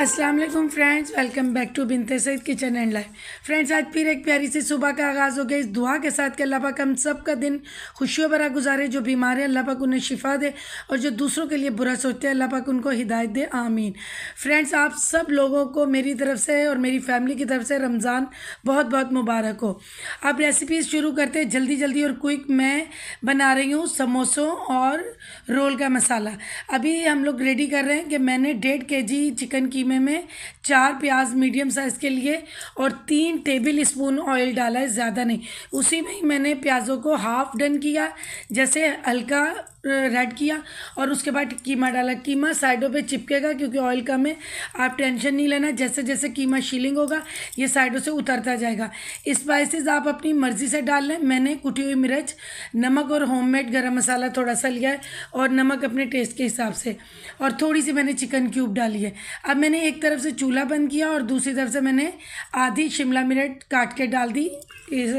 अस्सलाम वालेकुम friends, welcome back to Binte Saeed kitchen and life. Friends, आज फिर एक प्यारी सी सुबह का आगाज़ हो गया इस दुआ के साथ कि अल्लाह पाक हम सब का दिन खुशियों भरा गुजारे। जो बीमार है अल्लाह पाक उन्हें शिफा दे और जो दूसरों के लिए बुरा सोचते हैं अल्लाह पाक उनको हिदायत दे, आमीन। फ्रेंड्स, आप सब लोगों को मेरी तरफ से और मेरी फैमिली की तरफ से रमज़ान बहुत बहुत मुबारक हो। अब रेसिपीज़ शुरू करते हैं जल्दी जल्दी और क्विक। मैं बना रही हूँ समोसों और रोल का मसाला। अभी हम लोग रेडी कर रहे हैं कि मैंने 1.5 kg चिकन कीमे में 4 प्याज मीडियम साइज़ के लिए और 3 टेबल स्पून ऑयल डाला है, ज़्यादा नहीं। उसी में ही मैंने प्याज़ों को हाफ़ डन किया, जैसे हल्का रेड किया, और उसके बाद कीमा डाला। कीमा साइडों पे चिपकेगा क्योंकि ऑयल कम है, आप टेंशन नहीं लेना। जैसे जैसे कीमा शीलिंग होगा ये साइडों से उतरता जाएगा। स्पाइसेस आप अपनी मर्ज़ी से डाल लें। मैंने कुटी हुई मिर्च, नमक और होममेड गरम मसाला थोड़ा सा लिया है और नमक अपने टेस्ट के हिसाब से, और थोड़ी सी मैंने चिकन क्यूब डाली है। अब मैंने एक तरफ से चूल्हा बंद किया और दूसरी तरफ से मैंने आधी शिमला मिर्च काट के डाल दी इस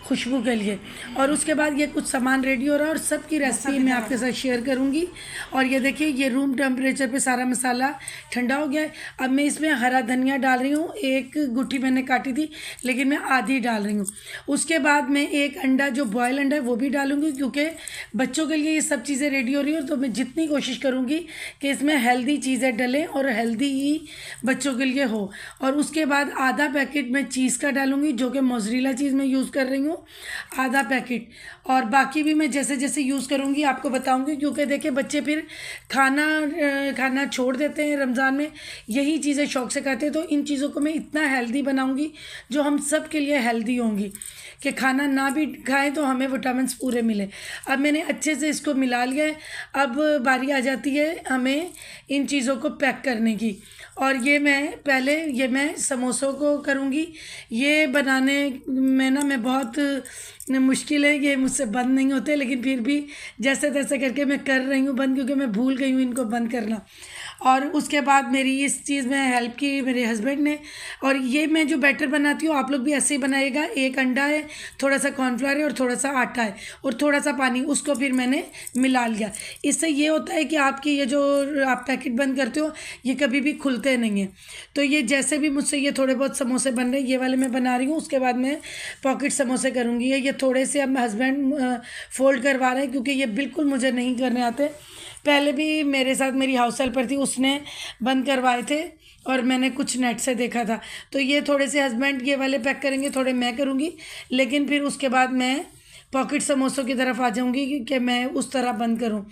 खुशबू के लिए। और उसके बाद ये कुछ सामान रेडी हो रहा है और सबकी रेसिपी मैं आपके साथ शेयर करूंगी। और ये देखिए, ये रूम टेम्परेचर पे सारा मसाला ठंडा हो गया है। अब मैं इसमें हरा धनिया डाल रही हूँ, एक गुट्ठी मैंने काटी थी लेकिन मैं आधी डाल रही हूँ। उसके बाद मैं एक अंडा, जो बॉयल अंडा है वो भी डालूँगी क्योंकि बच्चों के लिए ये सब चीज़ें रेडी हो रही है, तो मैं जितनी कोशिश करूँगी कि इसमें हेल्दी चीज़ें डलें और हेल्दी ही बच्चों के लिए हो। और उसके बाद आधा पैकेट मैं चीज़ का डालूँगी, जो कि मोज़रेला चीज़ मैं यूज़ कर रही हूँ, आधा पैकेट। और बाकी भी मैं जैसे जैसे यूज़ करूँगी आपको बताऊँगी, क्योंकि देखिए बच्चे फिर खाना छोड़ देते हैं रमज़ान में, यही चीज़ें शौक़ से खाते हैं। तो इन चीज़ों को मैं इतना हेल्दी बनाऊँगी जो हम सब के लिए हेल्दी होंगी, कि खाना ना भी खाएं तो हमें विटामिन्स पूरे मिले। अब मैंने अच्छे से इसको मिला लिया है। अब बारी आ जाती है हमें इन चीज़ों को पैक करने की। और ये मैं समोसों को करूँगी। ये बनाने में ना मैं बहुत मुश्किल है, ये मुझसे बंद नहीं होते, लेकिन फिर भी जैसे तैसे करके मैं कर रही हूँ बंद, क्योंकि मैं भूल गई हूँ इनको बंद करना। और उसके बाद मेरी इस चीज़ में हेल्प की मेरे हस्बैंड ने। और ये मैं जो बैटर बनाती हूँ आप लोग भी ऐसे ही बनाइएगा। एक अंडा है, थोड़ा सा कॉर्नफ्लावर है और थोड़ा सा आटा है और थोड़ा सा पानी, उसको फिर मैंने मिला लिया। इससे ये होता है कि आपकी ये जो आप पैकेट बंद करते हो ये कभी भी खुलते नहीं हैं। तो ये जैसे भी मुझसे ये थोड़े बहुत समोसे बन रहे हैं, ये वाले मैं बना रही हूँ। उसके बाद मैं पॉकेट समोसे करूँगी। ये थोड़े से अब हस्बैंड फोल्ड करवा रहे हैं क्योंकि ये बिल्कुल मुझे नहीं करने आते। पहले भी मेरे साथ मेरी हाउस हेल्पर थी, उसने बंद करवाए थे और मैंने कुछ नेट से देखा था। तो ये थोड़े से हस्बैंड ये वाले पैक करेंगे, थोड़े मैं करूँगी, लेकिन फिर उसके बाद मैं पॉकेट समोसों की तरफ आ जाऊँगी कि मैं उस तरह बंद करूँ,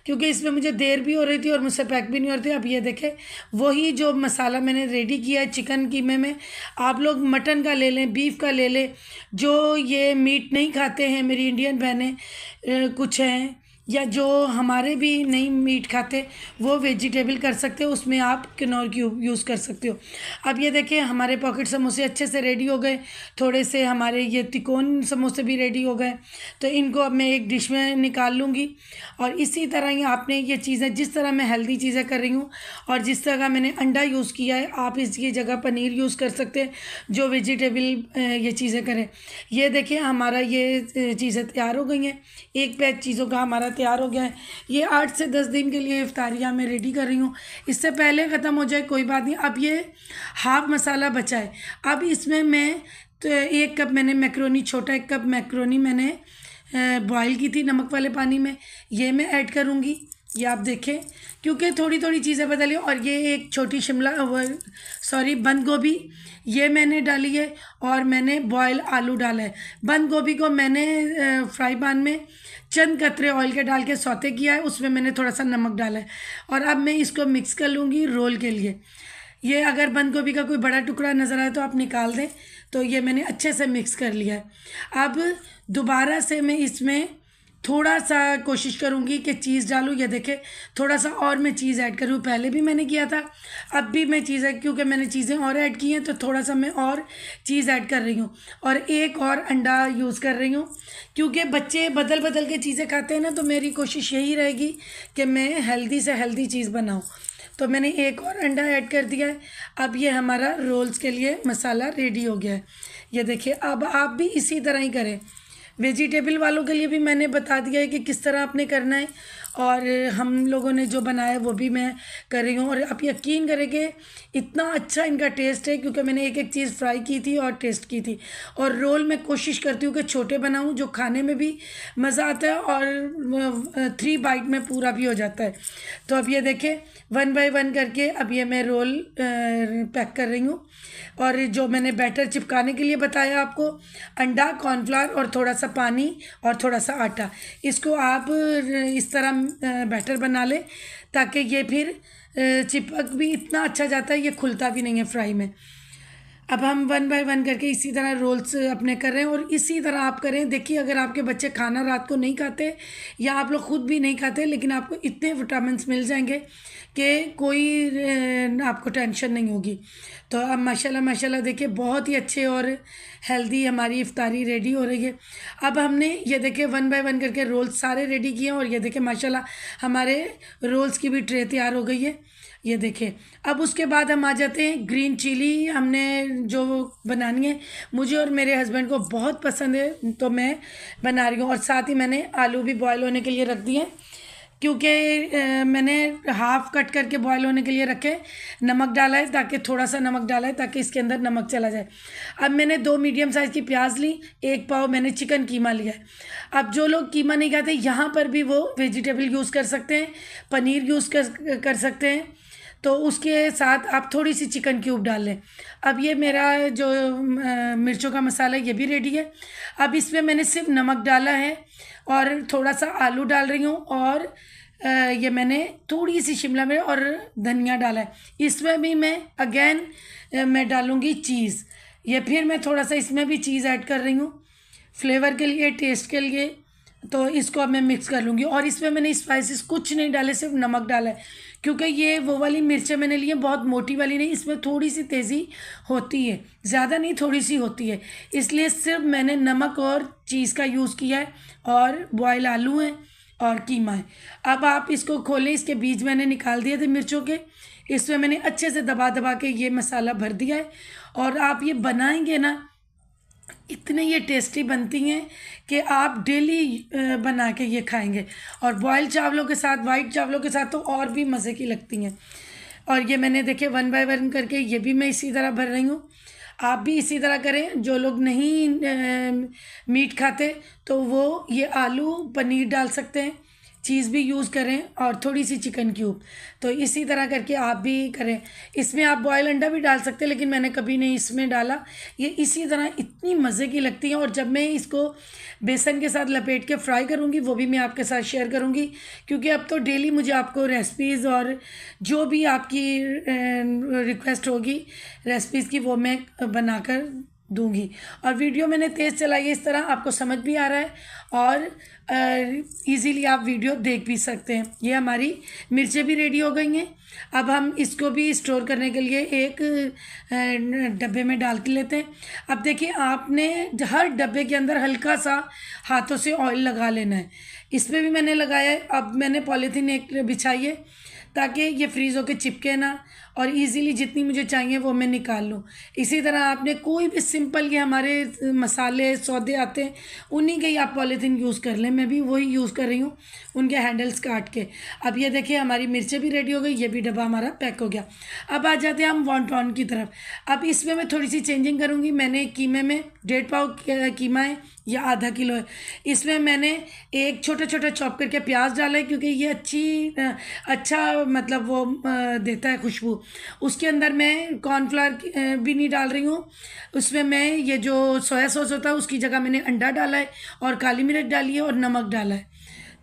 क्योंकि इसमें मुझे देर भी हो रही थी और मुझसे पैक भी नहीं हो रही थी। अब ये देखें, वही जो मसाला मैंने रेडी किया है चिकन कीमे में, आप लोग मटन का ले लें, बीफ का ले लें। जो ये मीट नहीं खाते हैं, मेरी इंडियन बहनें कुछ हैं, या जो हमारे भी नहीं मीट खाते, वो वेजिटेबल कर सकते हो, उसमें आप किनौर क्यूब यूज़ कर सकते हो। अब ये देखिए, हमारे पॉकेट समोसे अच्छे से रेडी हो गए। थोड़े से हमारे ये तिकोन समोसे भी रेडी हो गए। तो इनको अब मैं एक डिश में निकाल लूँगी। और इसी तरह ही आपने ये चीज़ें, जिस तरह मैं हेल्दी चीज़ें कर रही हूँ और जिस तरह मैंने अंडा यूज़ किया है, आप इसकी जगह पनीर यूज़ कर सकते हैं, जो वेजिटेबल ये चीज़ें करें। ये देखिए, हमारा ये चीज़ें तैयार हो गई हैं। एक बैच चीज़ों का हमारा तैयार हो गया है। ये 8 से 10 दिन के लिए इफ्तारियाँ मैं रेडी कर रही हूँ। इससे पहले ख़त्म हो जाए कोई बात नहीं। अब ये हाफ मसाला बचा है। अब इसमें मैं तो 1 कप मैंने मैक्रोनी, छोटा 1 कप मैक्रोनी मैंने बॉईल की थी नमक वाले पानी में, ये मैं ऐड करूँगी। ये आप देखें, क्योंकि थोड़ी थोड़ी चीज़ें बदली। और ये एक छोटी बंद गोभी ये मैंने डाली है और मैंने बॉयल आलू डाला है। बंद गोभी को मैंने फ्राई पैन में चंद कतरे ऑयल के डाल के सौते किया है, उसमें मैंने थोड़ा सा नमक डाला है। और अब मैं इसको मिक्स कर लूँगी रोल के लिए। ये अगर बंद गोभी का कोई बड़ा टुकड़ा नज़र आए तो आप निकाल दें। तो ये मैंने अच्छे से मिक्स कर लिया है। अब दोबारा से मैं इसमें थोड़ा सा कोशिश करूँगी कि चीज़ डालूँ। ये देखें, थोड़ा सा और मैं चीज़ ऐड करूँ। पहले भी मैंने किया था, अब भी मैं चीज़ें, क्योंकि मैंने चीज़ें और ऐड की हैं तो थोड़ा सा मैं और चीज़ ऐड कर रही हूँ। और एक और अंडा यूज़ कर रही हूँ, क्योंकि बच्चे बदल बदल के चीज़ें खाते हैं ना, तो मेरी कोशिश यही रहेगी कि मैं हेल्दी से हेल्दी चीज़ बनाऊँ। तो मैंने एक और अंडा ऐड कर दिया है। अब ये हमारा रोल्स के लिए मसाला रेडी हो गया है। ये देखिए, अब आप भी इसी तरह ही करें। वेजिटेबल वालों के लिए भी मैंने बता दिया है कि किस तरह आपने करना है। और हम लोगों ने जो बनाया वो भी मैं कर रही हूँ। और आप यकीन करेंगे इतना अच्छा इनका टेस्ट है, क्योंकि मैंने एक एक चीज़ फ्राई की थी और टेस्ट की थी। और रोल मैं कोशिश करती हूँ कि छोटे बनाऊँ जो खाने में भी मज़ा आता है और 3 बाइट में पूरा भी हो जाता है। तो अब ये देखें 1 बाय 1 करके अब ये मैं रोल पैक कर रही हूँ। और जो मैंने बैटर चिपकाने के लिए बताया आपको, अंडा, कॉर्नफ्लावर और थोड़ा सा पानी और थोड़ा सा आटा, इसको आप इस तरह बैटर बना लें ताकि ये फिर चिपक भी इतना अच्छा जाता है, ये खुलता भी नहीं है फ्राई में। अब हम 1 बाय 1 करके इसी तरह रोल्स अपने कर रहे हैं और इसी तरह आप करें। देखिए अगर आपके बच्चे खाना रात को नहीं खाते या आप लोग खुद भी नहीं खाते, लेकिन आपको इतने विटामिन्स मिल जाएंगे कि कोई आपको टेंशन नहीं होगी। तो अब माशाल्लाह माशाल्लाह देखिए बहुत ही अच्छे और हेल्दी हमारी इफ्तारी रेडी हो रही है। अब हमने ये देखिए 1 बाय 1 करके रोल्स सारे रेडी किए हैं और ये देखिए माशाल्लाह हमारे रोल्स की भी ट्रे तैयार हो गई है। ये देखें। अब उसके बाद हम आ जाते हैं ग्रीन चिली, हमने जो बनानी है, मुझे और मेरे हस्बैंड को बहुत पसंद है तो मैं बना रही हूँ। और साथ ही मैंने आलू भी बॉयल होने के लिए रख दिए हैं, क्योंकि मैंने हाफ कट करके बॉयल होने के लिए रखे, नमक डाला है ताकि थोड़ा सा नमक डाला है ताकि इसके अंदर नमक चला जाए। अब मैंने 2 मीडियम साइज़ की प्याज ली, 1 पाव मैंने चिकन कीमा लिया है। अब जो लोग कीमा नहीं खाते यहाँ पर भी वो वेजिटेबल यूज़ कर सकते हैं, पनीर यूज़ कर सकते हैं। तो उसके साथ आप थोड़ी सी चिकन क्यूब डाल लें। अब ये मेरा जो मिर्चों का मसाला है ये भी रेडी है। अब इसमें मैंने सिर्फ नमक डाला है और थोड़ा सा आलू डाल रही हूँ और ये मैंने थोड़ी सी शिमला मिर्च और धनिया डाला है। इसमें भी मैं अगेन मैं डालूँगी चीज़, ये फिर मैं थोड़ा सा इसमें भी चीज़ ऐड कर रही हूँ फ्लेवर के लिए, टेस्ट के लिए। तो इसको अब मैं मिक्स कर लूँगी और इसमें मैंने स्पाइसेस कुछ नहीं डाले, सिर्फ नमक डाला है, क्योंकि ये वो वाली मिर्चें मैंने ली हैं बहुत मोटी वाली नहीं, इसमें थोड़ी सी तेज़ी होती है, ज़्यादा नहीं थोड़ी सी होती है, इसलिए सिर्फ मैंने नमक और चीज़ का यूज़ किया है। और बॉयल आलू हैं और कीमा है। अब आप इसको खोलें, इसके बीज मैंने निकाल दिए थे मिर्चों के, इसमें मैंने अच्छे से दबा दबा के ये मसाला भर दिया है। और आप ये बनाएंगे ना, इतने ये टेस्टी बनती हैं कि आप डेली बना के ये खाएंगे। और बॉयल चावलों के साथ, वाइट चावलों के साथ तो और भी मज़े की लगती हैं। और ये मैंने देखे 1 बाय 1 करके ये भी मैं इसी तरह भर रही हूँ। आप भी इसी तरह करें। जो लोग नहीं मीट खाते तो वो ये आलू पनीर डाल सकते हैं, चीज़ भी यूज़ करें और थोड़ी सी चिकन क्यूब। तो इसी तरह करके आप भी करें। इसमें आप बॉयल अंडा भी डाल सकते हैं, लेकिन मैंने कभी नहीं इसमें डाला। ये इसी तरह इतनी मज़े की लगती है। और जब मैं इसको बेसन के साथ लपेट के फ्राई करूँगी वो भी मैं आपके साथ शेयर करूँगी, क्योंकि अब तो डेली मुझे आपको रेसिपीज़ और जो भी आपकी रिक्वेस्ट होगी रेसिपीज़ की वो मैं बनाकर दूंगी। और वीडियो मैंने तेज़ चलाई है, इस तरह आपको समझ भी आ रहा है और इजीली आप वीडियो देख भी सकते हैं। ये हमारी मिर्चें भी रेडी हो गई हैं। अब हम इसको भी स्टोर करने के लिए एक डब्बे में डाल के लेते हैं। अब देखिए आपने हर डब्बे के अंदर हल्का सा हाथों से ऑयल लगा लेना है। इस पर भी मैंने लगाया है। अब मैंने पॉलीथीन एक बिछाई है ताकि ये फ्रीज़ होकर चिपके ना और इजीली जितनी मुझे चाहिए वो मैं निकाल लूँ। इसी तरह आपने कोई भी सिंपल ये हमारे मसाले सौदे आते हैं उन्हीं के ही आप पॉलीथीन यूज़ कर लें। मैं भी वही यूज़ कर रही हूँ, उनके हैंडल्स काट के। अब ये देखिए हमारी मिर्चें भी रेडी हो गई, ये भी डब्बा हमारा पैक हो गया। अब आ जाते हैं हम वॉन्टॉन की तरफ। अब इसमें मैं थोड़ी सी चेंजिंग करूँगी। मैंने कीमे में 1.5 पाव कीमा है या आधा किलो है, इसमें मैंने एक छोटा छोटा चॉप करके प्याज डाला है, क्योंकि ये अच्छा मतलब वो देता है खुशबू। उसके अंदर मैं कॉर्नफ्लावर भी नहीं डाल रही हूँ, उसमें मैं ये जो सोया सॉस होता है उसकी जगह मैंने अंडा डाला है और काली मिर्च डाली है और नमक डाला है।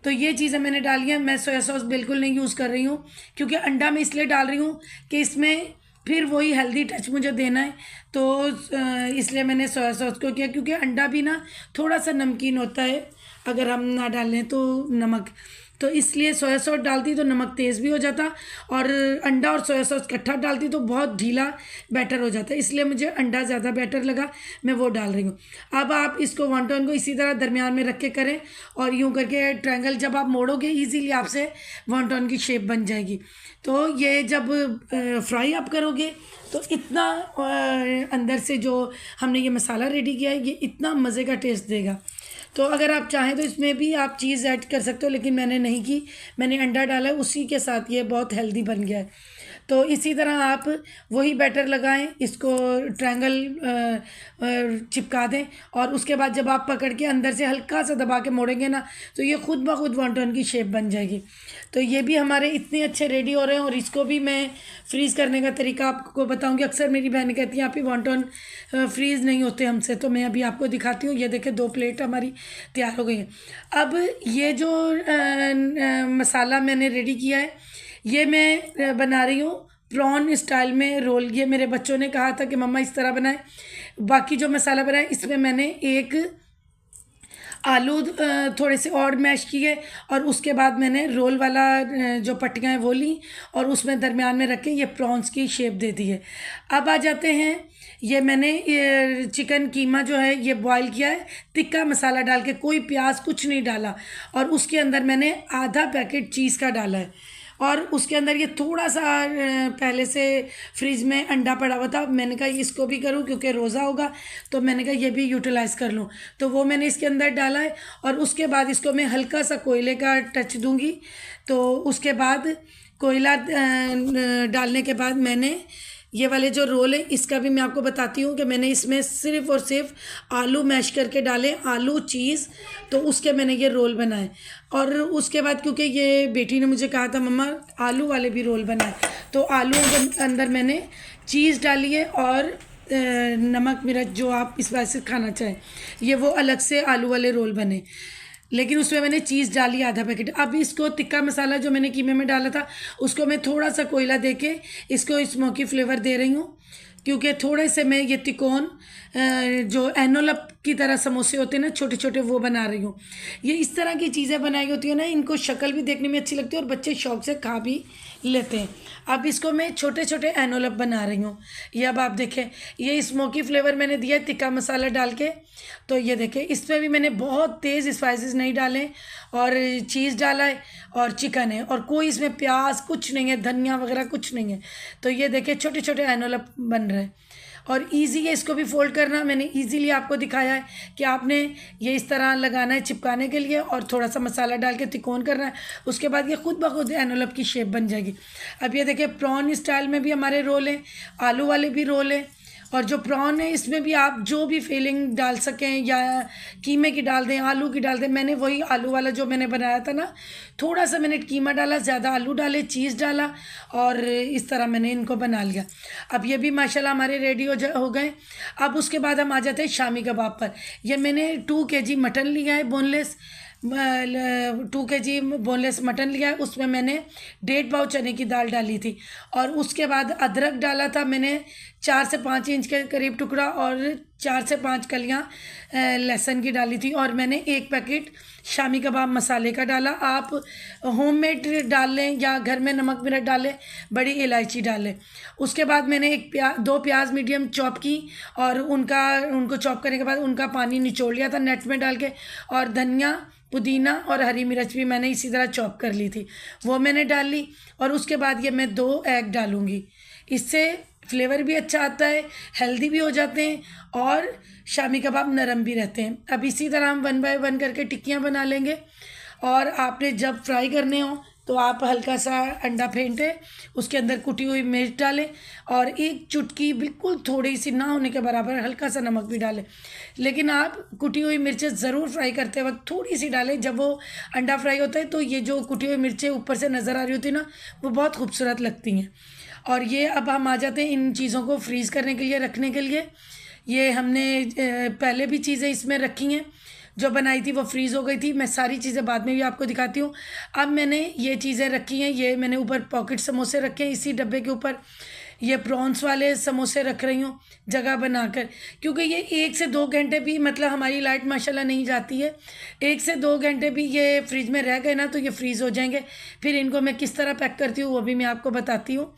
तो ये चीज़ें मैंने डाली हैं। मैं सोया सॉस बिल्कुल नहीं यूज़ कर रही हूँ, क्योंकि अंडा मैं इसलिए डाल रही हूँ कि इसमें फिर वही हेल्दी टच मुझे देना है। तो इसलिए मैंने सोया सॉस को किया, क्योंकि अंडा भी ना थोड़ा सा नमकीन होता है अगर हम ना डालें तो नमक, तो इसलिए सोया सॉस डालती तो नमक तेज़ भी हो जाता और अंडा और सोया सॉस इकट्ठा डालती तो बहुत ढीला बैटर हो जाता, इसलिए मुझे अंडा ज़्यादा बेटर लगा, मैं वो डाल रही हूँ। अब आप इसको वॉन्टॉन को इसी तरह दरमियान में रख के करें और यूँ करके ट्रायंगल जब आप मोड़ोगे ईजीली आपसे वॉन्टॉन की शेप बन जाएगी। तो ये जब फ्राई आप करोगे तो इतना अंदर से जो हमने ये मसाला रेडी किया है ये इतना मज़े का टेस्ट देगा। तो अगर आप चाहें तो इसमें भी आप चीज़ ऐड कर सकते हो, लेकिन मैंने नहीं की, मैंने अंडा डाला है, उसी के साथ ये बहुत हेल्दी बन गया है। तो इसी तरह आप वही बैटर लगाएं, इसको ट्रायंगल चिपका दें, और उसके बाद जब आप पकड़ के अंदर से हल्का सा दबा के मोड़ेंगे ना, तो ये खुद ब खुद वॉन्टन की शेप बन जाएगी। तो ये भी हमारे इतने अच्छे रेडी हो रहे हैं। और इसको भी मैं फ्रीज़ करने का तरीका आपको बताऊंगी। अक्सर मेरी बहन कहती हैं आप ही वॉन्टन फ्रीज़ नहीं होते हमसे, तो मैं अभी आपको दिखाती हूँ। ये देखिए 2 प्लेट हमारी तैयार हो गई है। अब ये जो मसाला मैंने रेडी किया है, ये मैं बना रही हूँ प्रॉन स्टाइल में रोल। ये मेरे बच्चों ने कहा था कि मम्मा इस तरह बनाए। बाकी जो मसाला बनाए, इसमें मैंने एक आलू थोड़े से और मैश किए, और उसके बाद मैंने रोल वाला जो पट्टियाँ हैं वो ली, और उसमें दरमियान में रख के ये प्रॉन्स की शेप दे दी है। अब आ जाते हैं, ये मैंने ये चिकन कीमा जो है ये बॉईल किया है, तिक्का मसाला डाल के, कोई प्याज कुछ नहीं डाला, और उसके अंदर मैंने आधा पैकेट चीज़ का डाला है। और उसके अंदर ये थोड़ा सा पहले से फ्रिज में अंडा पड़ा हुआ था, मैंने कहा इसको भी करूं क्योंकि रोज़ा होगा, तो मैंने कहा ये भी यूटिलाइज़ कर लूं, तो वो मैंने इसके अंदर डाला है। और उसके बाद इसको मैं हल्का सा कोयले का टच दूंगी। तो उसके बाद कोयला डालने के बाद मैंने ये वाले जो रोल है, इसका भी मैं आपको बताती हूँ कि मैंने इसमें सिर्फ़ और सिर्फ आलू मैश करके डाले, आलू चीज़, तो उसके मैंने ये रोल बनाए। और उसके बाद क्योंकि ये बेटी ने मुझे कहा था मम्मा आलू वाले भी रोल बनाए, तो आलू के अंदर मैंने चीज़ डाली है, और नमक मिर्च जो आप इस वजह से खाना चाहें, ये वो अलग से आलू वाले रोल बने, लेकिन उसमें मैंने चीज़ डाली आधा पैकेट। अब इसको तिक्का मसाला जो मैंने कीमे में डाला था, उसको मैं थोड़ा सा कोयला दे के इसको स्मोकी फ्लेवर दे रही हूँ, क्योंकि थोड़े से मैं ये तिकोन जो एनोलप की तरह समोसे होते हैं ना छोटे छोटे, वो बना रही हूँ। ये इस तरह की चीज़ें बनाई होती है ना, इनको शक्ल भी देखने में अच्छी लगती है और बच्चे शौक से खा भी लेते हैं। अब इसको मैं छोटे छोटे एनोलप बना रही हूँ। ये अब आप देखें, ये स्मोकी फ्लेवर मैंने दिया है तिक्का मसाला डाल के। तो ये देखें, इसमें भी मैंने बहुत तेज़ स्पाइसेस नहीं डाले, और चीज़ डाला है, और चिकन है, और कोई इसमें प्याज कुछ नहीं है, धनिया वगैरह कुछ नहीं है। तो ये देखिए छोटे छोटे एनोलप बन रहे हैं, और इजी है इसको भी फोल्ड करना। मैंने इजीली आपको दिखाया है कि आपने ये इस तरह लगाना है चिपकाने के लिए, और थोड़ा सा मसाला डाल के तिकोन करना है, उसके बाद ये खुद ब खुद एनोलप की शेप बन जाएगी। अब ये देखिए प्रॉन स्टाइल में भी हमारे रोल हैं, आलू वाले भी रोल हैं, और जो प्रॉन है इसमें भी आप जो भी फिलिंग डाल सकें, या कीमे की डाल दें, आलू की डाल दें। मैंने वही आलू वाला जो मैंने बनाया था ना, थोड़ा सा मैंने कीमा डाला, ज़्यादा आलू डाले, चीज़ डाला, और इस तरह मैंने इनको बना लिया। अब ये भी माशाल्लाह हमारे रेडी हो गए। अब उसके बाद हम आ जाते हैं शामी कबाब पर। ये मैंने 2 kg मटन लिया है, बोनलेस 2 kg बोनलेस मटन लिया है। उसमें मैंने 1.5 पाव चने की दाल डाली थी, और उसके बाद अदरक डाला था मैंने 4 से 5 इंच के करीब टुकड़ा, और 4 से 5 कलियाँ लहसुन की डाली थी, और मैंने 1 पैकेट शामी कबाब मसाले का डाला। आप होममेड डाल लें या घर में नमक मिर्च डालें, बड़ी इलायची डालें। उसके बाद मैंने 2 प्याज मीडियम चॉप की, और उनको चॉप करने के बाद उनका पानी निचोड़ लिया था नेट में डाल के, और धनिया, पुदीना और हरी मिर्च भी मैंने इसी तरह चॉप कर ली थी, वो मैंने डाल ली। और उसके बाद ये मैं 2 एग डालूँगी, इससे फ्लेवर भी अच्छा आता है, हेल्दी भी हो जाते हैं, और शामी कबाब नरम भी रहते हैं। अब इसी तरह हम 1 बाय 1 करके टिक्कियाँ बना लेंगे। और आपने जब फ्राई करने हो तो आप हल्का सा अंडा फेंटें, उसके अंदर कुटी हुई मिर्च डालें, और 1 चुटकी बिल्कुल थोड़ी सी ना होने के बराबर हल्का सा नमक भी डालें। लेकिन आप कुटी हुई मिर्चें ज़रूर फ्राई करते वक्त थोड़ी सी डालें। जब वो अंडा फ्राई होता है तो ये जो कुटी हुई मिर्चें ऊपर से नज़र आ रही होती है ना, वो बहुत खूबसूरत लगती हैं। और ये अब हम आ जाते हैं इन चीज़ों को फ्रीज़ करने के लिए, रखने के लिए। ये हमने पहले भी चीज़ें इसमें रखी हैं, जो बनाई थी वो फ्रीज़ हो गई थी। मैं सारी चीज़ें बाद में भी आपको दिखाती हूँ। अब मैंने ये चीज़ें रखी हैं, ये मैंने ऊपर पॉकेट समोसे रखे हैं इसी डब्बे के ऊपर। ये प्रॉन्स वाले समोसे रख रही हूँ जगह बनाकर, क्योंकि ये 1 से 2 घंटे भी, मतलब हमारी लाइट माशाल्लाह नहीं जाती है, 1 से 2 घंटे भी ये फ्रिज में रह गए ना तो ये फ्रीज़ हो जाएंगे। फिर इनको मैं किस तरह पैक करती हूँ वो भी मैं आपको बताती हूँ।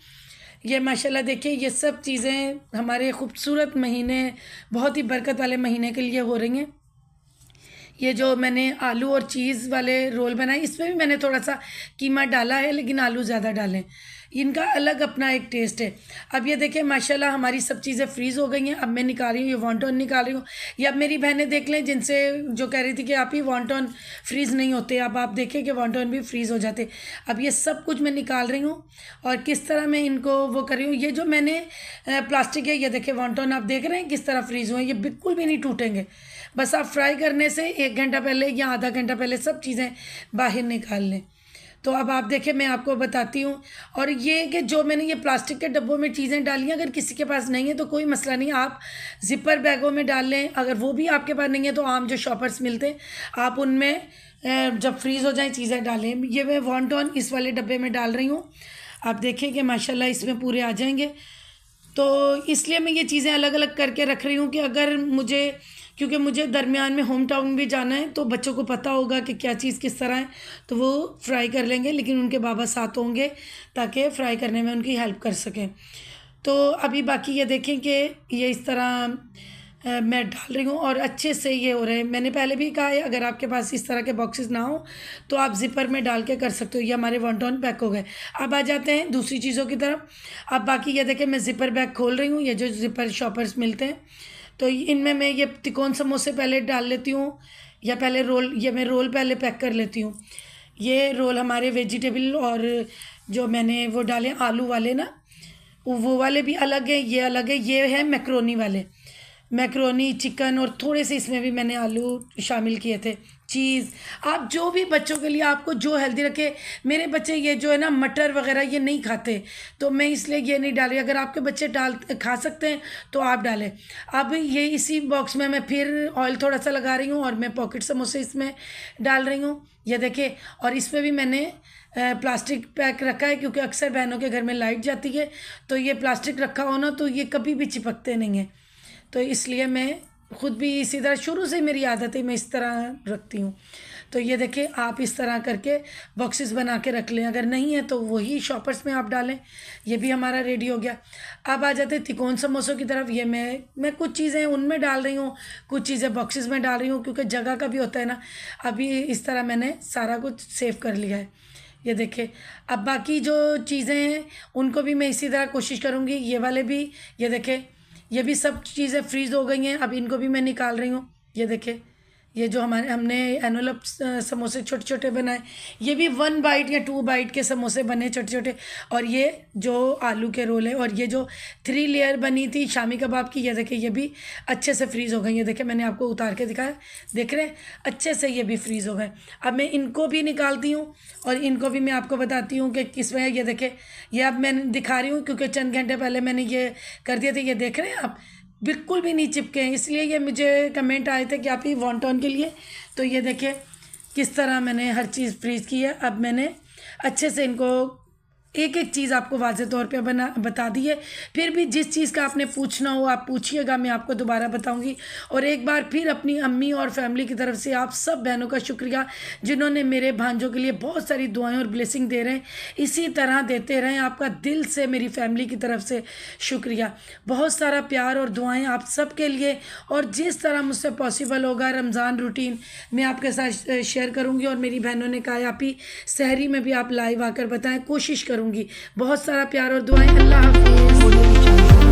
ये माशाल्लाह देखिए, ये सब चीज़ें हमारे खूबसूरत महीने, बहुत ही बरकत वाले महीने के लिए हो रही हैं। ये जो मैंने आलू और चीज़ वाले रोल बनाए, इसमें भी मैंने थोड़ा सा कीमा डाला है, लेकिन आलू ज़्यादा डालें। इनका अलग अपना एक टेस्ट है। अब ये देखिए माशाल्लाह हमारी सब चीज़ें फ्रीज़ हो गई हैं। अब मैं निकाल रही हूँ, ये वॉन्टॉन निकाल रही हूँ। ये अब मेरी बहनें देख लें जिनसे जो कह रही थी कि आप ही वॉन्टॉन फ्रीज़ नहीं होते, अब आप देखें कि वॉन्टॉन भी फ्रीज़ हो जाते। अब ये सब कुछ मैं निकाल रही हूँ और किस तरह मैं इनको वो कर रही हूँ। ये जो मैंने प्लास्टिक है, ये देखिए वॉन्टॉन आप देख रहे हैं किस तरह फ्रीज़ हुए, ये बिल्कुल भी नहीं टूटेंगे। बस आप फ्राई करने से 1 घंटा पहले या आधा घंटा पहले सब चीज़ें बाहर निकाल लें। तो अब आप देखें मैं आपको बताती हूँ। और ये कि जो मैंने ये प्लास्टिक के डब्बों में चीज़ें डाली हैं, अगर किसी के पास नहीं है तो कोई मसला नहीं, आप ज़िपर बैगों में डाल लें। अगर वो भी आपके पास नहीं है तो आम जो शॉपर्स मिलते हैं आप उनमें जब फ्रीज़ हो जाए चीज़ें डालें। ये मैं वॉन्टॉन इस वाले डब्बे में डाल रही हूँ। आप देखें कि माशाल्लाह इसमें पूरे आ जाएंगे। तो इसलिए मैं ये चीज़ें अलग अलग करके रख रही हूँ कि अगर मुझे, क्योंकि मुझे दरमियान में होम टाउन भी जाना है तो बच्चों को पता होगा कि क्या चीज़ किस तरह है, तो वो फ्राई कर लेंगे, लेकिन उनके बाबा साथ होंगे ताकि फ्राई करने में उनकी हेल्प कर सकें। तो अभी बाकी ये देखें कि ये इस तरह मैं डाल रही हूँ और अच्छे से ये हो रहे हैं। मैंने पहले भी कहा है अगर आपके पास इस तरह के बॉक्सेस ना हो तो आप ज़िपर में डाल के कर सकते हो। ये हमारे वॉन्टॉन पैक हो गए। अब आ जाते हैं दूसरी चीज़ों की तरफ। अब बाकी ये देखें मैं ज़िपर बैग खोल रही हूँ। ये जो ज़िपर शॉपर्स मिलते हैं तो इनमें मैं ये तिकोन समोसे पहले डाल लेती हूँ, या पहले रोल, ये मैं रोल पहले पैक कर लेती हूँ। ये रोल हमारे वेजिटेबल और जो मैंने वो डाले आलू वाले ना, वो वाले भी अलग है, ये अलग है। ये है मैक्रोनी वाले, मैक्रोनी चिकन, और थोड़े से इसमें भी मैंने आलू शामिल किए थे, चीज़। आप जो भी बच्चों के लिए आपको जो हेल्दी रखे। मेरे बच्चे ये जो है ना मटर वगैरह ये नहीं खाते, तो मैं इसलिए ये नहीं डाली। अगर आपके बच्चे खा सकते हैं तो आप डालें। अब ये इसी बॉक्स में मैं फिर ऑयल थोड़ा सा लगा रही हूँ और मैं पॉकेट समोसे इसमें डाल रही हूँ। ये देखिए, और इसमें भी मैंने प्लास्टिक पैक रखा है क्योंकि अक्सर बहनों के घर में लाइट जाती है, तो ये प्लास्टिक रखा हो ना तो ये कभी भी चिपकते नहीं हैं। तो इसलिए मैं ख़ुद भी इसी तरह, शुरू से मेरी आदत है, मैं इस तरह रखती हूँ। तो ये देखिए आप इस तरह करके बॉक्सेस बना के रख लें। अगर नहीं है तो वही शॉपर्स में आप डालें। ये भी हमारा रेडी हो गया। अब आ जाते हैं तिकोन समोसों की तरफ। ये मैं कुछ चीज़ें उनमें डाल रही हूँ, कुछ चीज़ें बॉक्सेस में डाल रही हूँ क्योंकि जगह का भी होता है ना। अभी इस तरह मैंने सारा कुछ सेव कर लिया है। ये देखिए, अब बाकी जो चीज़ें हैं उनको भी मैं इसी तरह कोशिश करूँगी। ये वाले भी, ये देखें, ये भी सब चीज़ें फ्रीज़ हो गई हैं। अब इनको भी मैं निकाल रही हूँ। ये देखें, ये जो हमने एनवलप समोसे छोटे छोटे बनाए, ये भी 1 बाइट या 2 बाइट के समोसे बने छोटे छोटे। और ये जो आलू के रोल है, और ये जो 3 लेयर बनी थी शामी कबाब की, ये देखिए ये भी अच्छे से फ्रीज़ हो गई। ये देखिए मैंने आपको उतार के दिखाया, देख रहे हैं, अच्छे से ये भी फ्रीज़ हो गए। अब मैं इनको भी निकालती हूँ और इनको भी मैं आपको बताती हूँ कि किसमें। ये देखें, ये अब मैं दिखा रही हूँ क्योंकि चंद घंटे पहले मैंने ये कर दिए थे। ये देख रहे हैं आप, बिल्कुल भी नहीं चिपके हैं। इसलिए ये मुझे कमेंट आए थे कि आप ही वॉन्टॉन के लिए। तो ये देखिए किस तरह मैंने हर चीज़ फ्रीज़ की है। अब मैंने अच्छे से इनको एक एक चीज़ आपको वाज़े तौर पे बता दी है। फिर भी जिस चीज़ का आपने पूछना हो आप पूछिएगा, मैं आपको दोबारा बताऊंगी। और एक बार फिर अपनी अम्मी और फैमिली की तरफ से आप सब बहनों का शुक्रिया जिन्होंने मेरे भांजों के लिए बहुत सारी दुआएं और ब्लेसिंग दे रहे हैं। इसी तरह देते रहें। आपका दिल से मेरी फैमिली की तरफ से शुक्रिया। बहुत सारा प्यार और दुआएँ आप सब के लिए। और जिस तरह मुझसे पॉसिबल होगा रमज़ान रूटीन मैं आपके साथ शेयर करूँगी। और मेरी बहनों ने कहा आप ही सहरी में भी आप लाइव आकर बताएँ, कोशिश करूँगी। बहुत सारा प्यार और दुआएं। अल्लाह हाफ़िज़।